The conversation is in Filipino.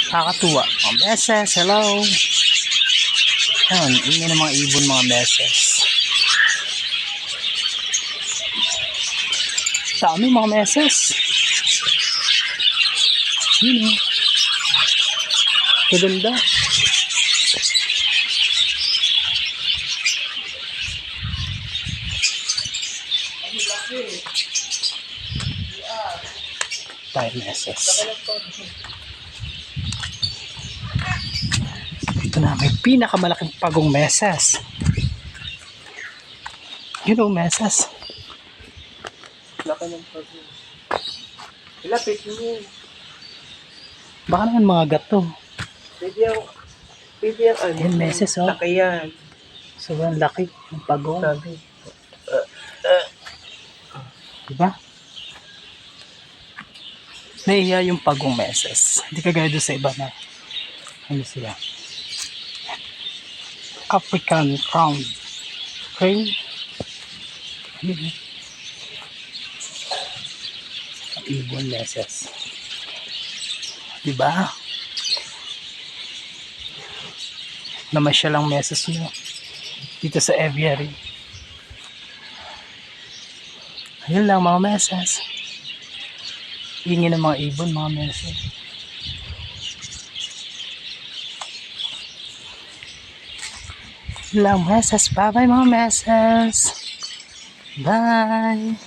Nakakatuwa. Mga meses, hello. Ayan, ingin ng mga ibon mga meses. Dami mga meses. Yun o. Maganda. Tayo meses. Ito na, may pinakamalaking pagong meses. Yun o, meses. Laki ng pagong. Ilapit mo. Baka naman mga gato. Pwede yung ano. Ayan, meses o. Laki yan. Sobrang laki ng pagong. Sabi. Diba? Nahihiya yung pagong meses. Hindi kagaya doon sa iba na ano sila. African crown crane. Ano? Ibon meses. Diba? Namasya lang meses nyo dito sa aviary. Ayun lang mga meses. Ingin ng mga ibon mga meses. Lang meses. Bye bye mga meses. Bye.